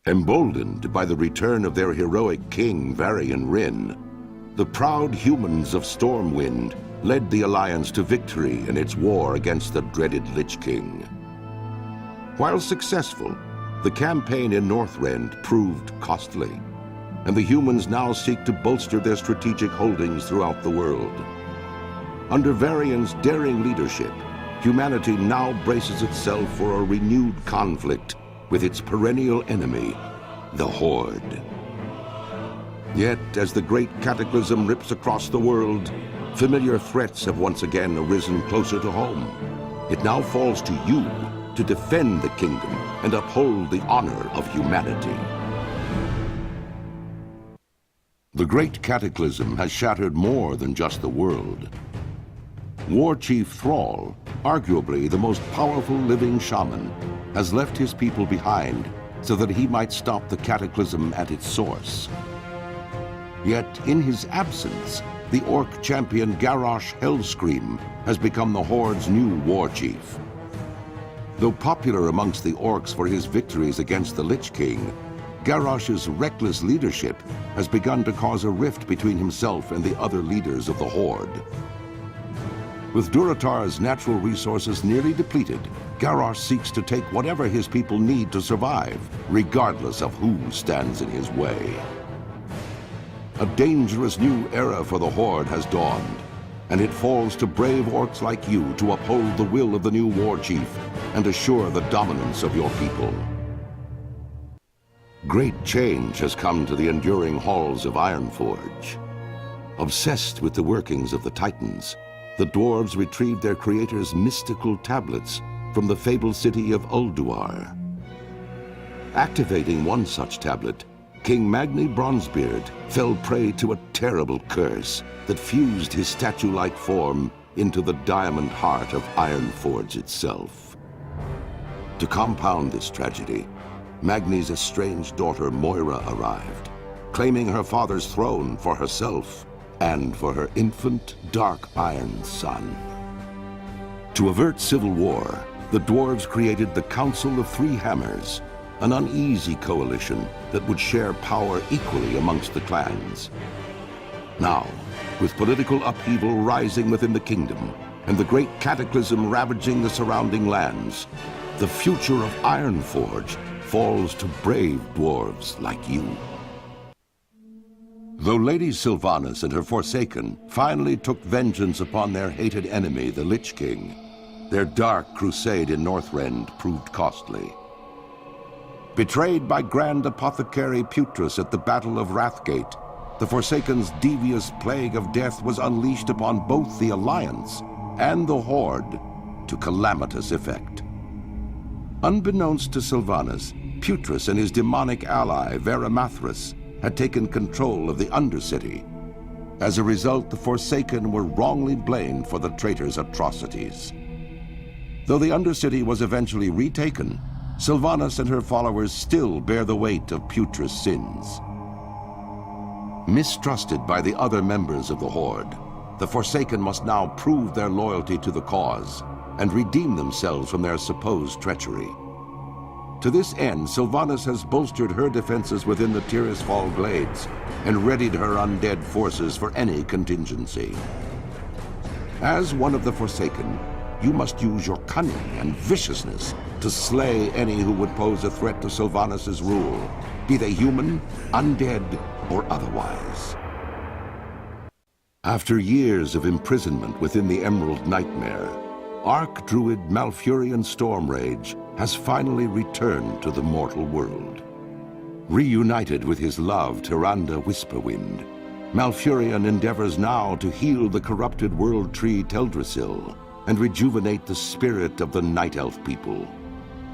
Emboldened by the return of their heroic king, Varian Wrynn, the proud humans of Stormwind led the Alliance to victory in its war against the dreaded Lich King. While successful, the campaign in Northrend proved costly, and the humans now seek to bolster their strategic holdings throughout the world. Under Varian's daring leadership, humanity now braces itself for a renewed conflict with its perennial enemy, the Horde. Yet, as the great cataclysm rips across the world, familiar threats have once again arisen closer to home. It now falls to you to defend the kingdom and uphold the honor of humanity. The great cataclysm has shattered more than just the world. War Chief Thrall, arguably the most powerful living shaman, has left his people behind so that he might stop the cataclysm at its source. Yet, in his absence, the orc champion Garrosh Hellscream has become the Horde's new war chief. Though popular amongst the orcs for his victories against the Lich King, Garrosh's reckless leadership has begun to cause a rift between himself and the other leaders of the Horde. With Durotar's natural resources nearly depleted, Garrosh seeks to take whatever his people need to survive, regardless of who stands in his way. A dangerous new era for the Horde has dawned, and it falls to brave orcs like you to uphold the will of the new war chief and assure the dominance of your people. Great change has come to the enduring halls of Ironforge. Obsessed with the workings of the Titans, the dwarves retrieved their creator's mystical tablets from the fabled city of Ulduar. Activating one such tablet, King Magni Bronzebeard fell prey to a terrible curse that fused his statue-like form into the diamond heart of Ironforge itself. To compound this tragedy, Magni's estranged daughter Moira arrived, claiming her father's throne for herself and for her infant dark iron son. To avert civil war, the dwarves created the Council of Three Hammers, an uneasy coalition that would share power equally amongst the clans. Now, with political upheaval rising within the kingdom and the great cataclysm ravaging the surrounding lands, the future of Ironforge falls to brave dwarves like you. Though Lady Sylvanas and her Forsaken finally took vengeance upon their hated enemy, the Lich King, their dark crusade in Northrend proved costly. Betrayed by Grand Apothecary Putrus at the Battle of Wrathgate, the Forsaken's devious plague of death was unleashed upon both the Alliance and the Horde to calamitous effect. Unbeknownst to Sylvanas, Putrus and his demonic ally, Varimathras, had taken control of the Undercity. As a result, the Forsaken were wrongly blamed for the traitor's atrocities. Though the Undercity was eventually retaken, Sylvanas and her followers still bear the weight of Putrus' sins. Mistrusted by the other members of the Horde, the Forsaken must now prove their loyalty to the cause and redeem themselves from their supposed treachery. To this end, Sylvanas has bolstered her defenses within the Tirisfal Glades and readied her undead forces for any contingency. As one of the Forsaken, you must use your cunning and viciousness to slay any who would pose a threat to Sylvanas' rule, be they human, undead, or otherwise. After years of imprisonment within the Emerald Nightmare, Archdruid Malfurion Stormrage has finally returned to the mortal world. Reunited with his love, Tyrande Whisperwind, Malfurion endeavors now to heal the corrupted world tree Teldrassil and rejuvenate the spirit of the Night Elf people.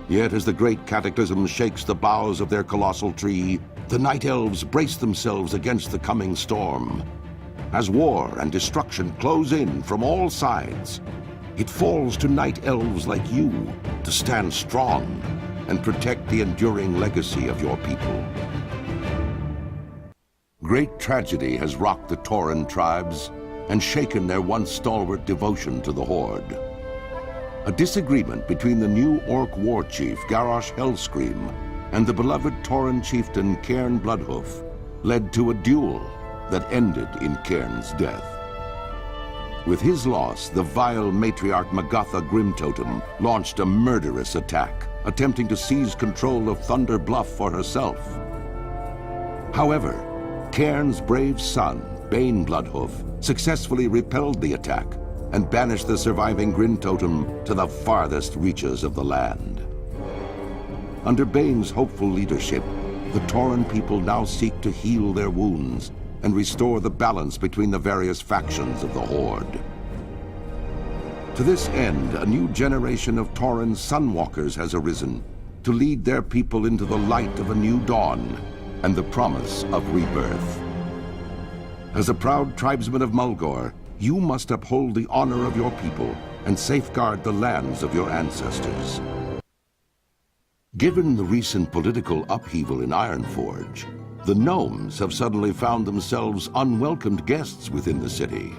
Yet as the great cataclysm shakes the boughs of their colossal tree, the Night Elves brace themselves against the coming storm. As war and destruction close in from all sides, it falls to Night Elves like you to stand strong and protect the enduring legacy of your people. Great tragedy has rocked the Tauren tribes and shaken their once stalwart devotion to the Horde. A disagreement between the new orc war chief, Garrosh Hellscream, and the beloved Tauren chieftain Cairn Bloodhoof led to a duel that ended in Cairn's death. With his loss, the vile matriarch Magatha Grimtotem launched a murderous attack, attempting to seize control of Thunder Bluff for herself. However, Cairn's brave son, Bane Bloodhoof, successfully repelled the attack and banished the surviving Grimtotem to the farthest reaches of the land. Under Bane's hopeful leadership, the Tauren people now seek to heal their wounds and restore the balance between the various factions of the Horde. To this end, a new generation of Tauren Sunwalkers has arisen to lead their people into the light of a new dawn and the promise of rebirth. As a proud tribesman of Mulgore, you must uphold the honor of your people and safeguard the lands of your ancestors. Given the recent political upheaval in Ironforge, the gnomes have suddenly found themselves unwelcomed guests within the city.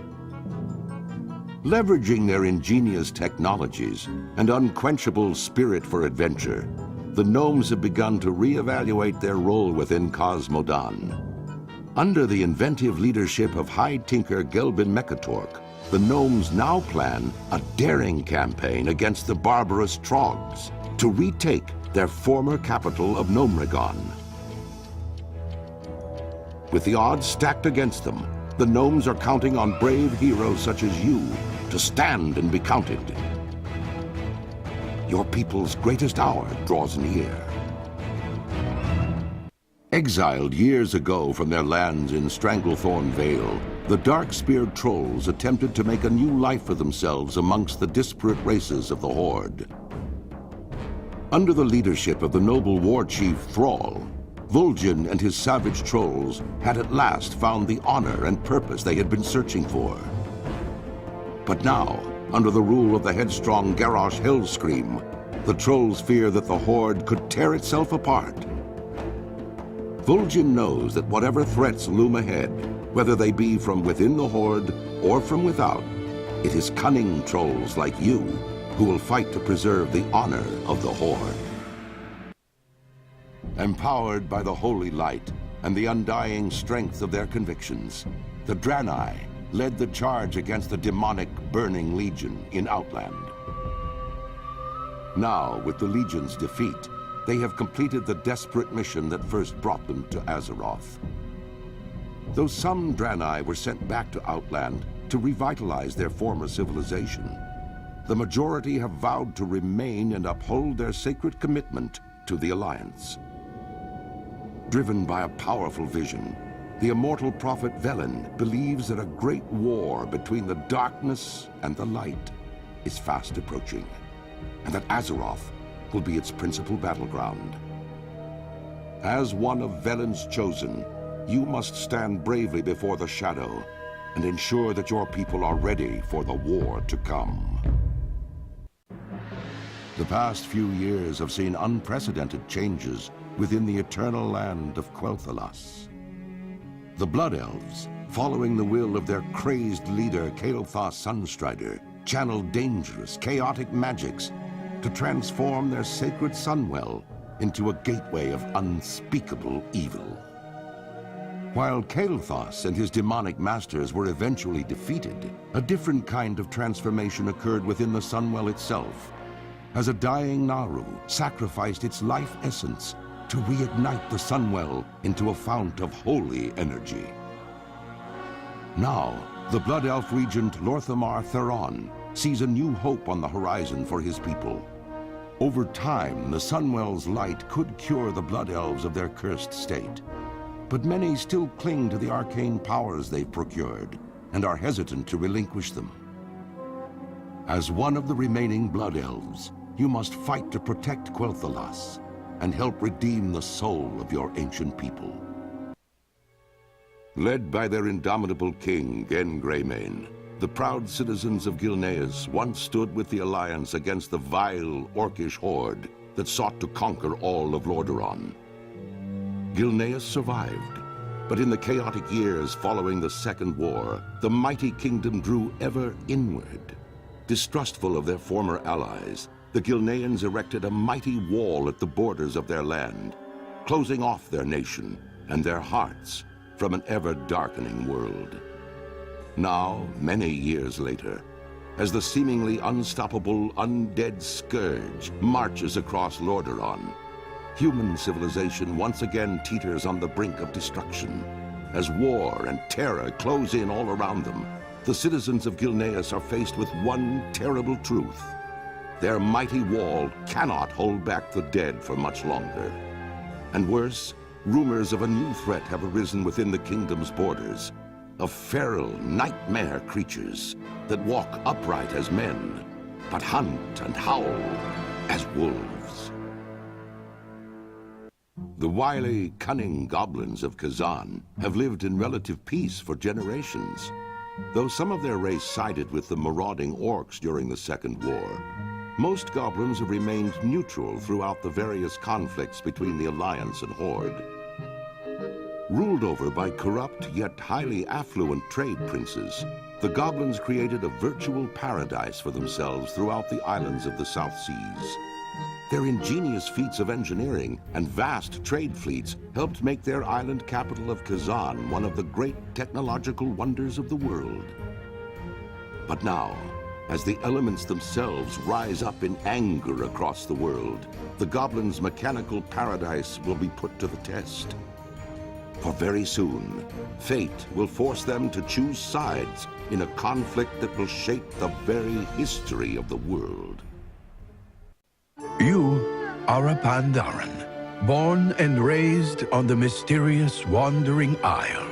Leveraging their ingenious technologies and unquenchable spirit for adventure, the gnomes have begun to reevaluate their role within Cosmodan. Under the inventive leadership of High Tinker Gelbin Mechatork, the gnomes now plan a daring campaign against the barbarous Trogs to retake their former capital of Gnomregon. With the odds stacked against them, the gnomes are counting on brave heroes such as you to stand and be counted. Your people's greatest hour draws near. Exiled years ago from their lands in Stranglethorn Vale, the dark-speared trolls attempted to make a new life for themselves amongst the disparate races of the Horde. Under the leadership of the noble war chief Thrall, Worgen and his savage trolls had at last found the honor and purpose they had been searching for. But now, under the rule of the headstrong Garrosh Hellscream, the trolls fear that the Horde could tear itself apart. Worgen knows that whatever threats loom ahead, whether they be from within the Horde or from without, it is cunning trolls like you who will fight to preserve the honor of the Horde. Empowered by the holy light and the undying strength of their convictions, the Draenei led the charge against the demonic Burning Legion in Outland. Now, with the Legion's defeat, they have completed the desperate mission that first brought them to Azeroth. Though some Draenei were sent back to Outland to revitalize their former civilization, the majority have vowed to remain and uphold their sacred commitment to the Alliance. Driven by a powerful vision, the immortal prophet Velen believes that a great war between the darkness and the light is fast approaching, and that Azeroth will be its principal battleground. As one of Velen's chosen, you must stand bravely before the shadow and ensure that your people are ready for the war to come. The past few years have seen unprecedented changes within the eternal land of Quel'Thalas. The Blood Elves, following the will of their crazed leader Kael'thas Sunstrider, channeled dangerous, chaotic magics to transform their sacred Sunwell into a gateway of unspeakable evil. While Kael'thas and his demonic masters were eventually defeated, a different kind of transformation occurred within the Sunwell itself, as a dying Naru sacrificed its life essence to reignite the Sunwell into a fount of holy energy. Now, the Blood Elf regent Lorthamar Theron sees a new hope on the horizon for his people. Over time, the Sunwell's light could cure the Blood Elves of their cursed state, but many still cling to the arcane powers they've procured and are hesitant to relinquish them. As one of the remaining Blood Elves, you must fight to protect Quel'Thalas and help redeem the soul of your ancient people. Led by their indomitable king, Genn Greymane, the proud citizens of Gilneas once stood with the Alliance against the vile, orcish horde that sought to conquer all of Lordaeron. Gilneas survived, but in the chaotic years following the Second War, the mighty kingdom drew ever inward. Distrustful of their former allies, the Gilneans erected a mighty wall at the borders of their land closing off their nation and their hearts from an ever-darkening world. Now, many years later, as the seemingly unstoppable undead scourge marches across Lordaeron, human civilization once again teeters on the brink of destruction. As war and terror close in all around them, the citizens of Gilneas are faced with one terrible truth. Their mighty wall cannot hold back the dead for much longer. And worse, rumors of a new threat have arisen within the kingdom's borders, of feral nightmare creatures that walk upright as men, but hunt and howl as wolves. The wily, cunning goblins of Kazan have lived in relative peace for generations. Though some of their race sided with the marauding orcs during the Second War, most goblins have remained neutral throughout the various conflicts between the Alliance and Horde. Ruled over by corrupt yet highly affluent trade princes, the goblins created a virtual paradise for themselves throughout the islands of the South Seas. Their ingenious feats of engineering and vast trade fleets helped make their island capital of Kazan one of the great technological wonders of the world. But now, as the elements themselves rise up in anger across the world, the goblins' mechanical paradise will be put to the test. For very soon, fate will force them to choose sides in a conflict that will shape the very history of the world. You are a Pandaren, born and raised on the mysterious Wandering Isle.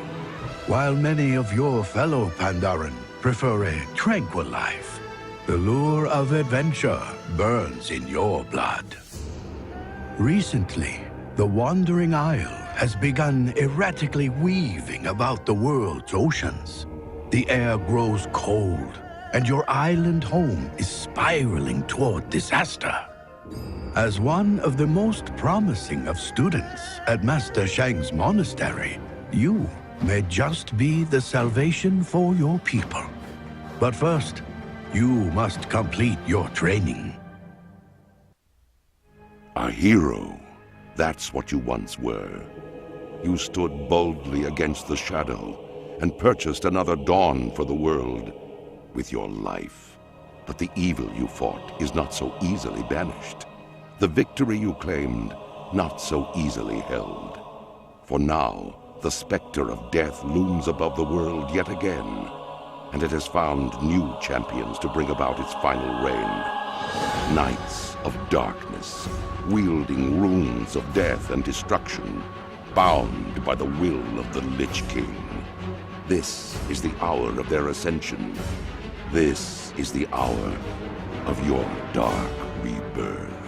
While many of your fellow Pandaren prefer a tranquil life, the lure of adventure burns in your blood. Recently, the Wandering Isle has begun erratically weaving about the world's oceans. The air grows cold, and your island home is spiraling toward disaster. As one of the most promising of students at Master Shang's monastery, you may just be the salvation for your people. But first, you must complete your training. A hero. That's what you once were. You stood boldly against the shadow and purchased another dawn for the world with your life. But the evil you fought is not so easily banished. The victory you claimed, not so easily held. For now, the specter of death looms above the world yet again, and it has found new champions to bring about its final reign. Knights of darkness, wielding runes of death and destruction, bound by the will of the Lich King. This is the hour of their ascension. This is the hour of your dark rebirth.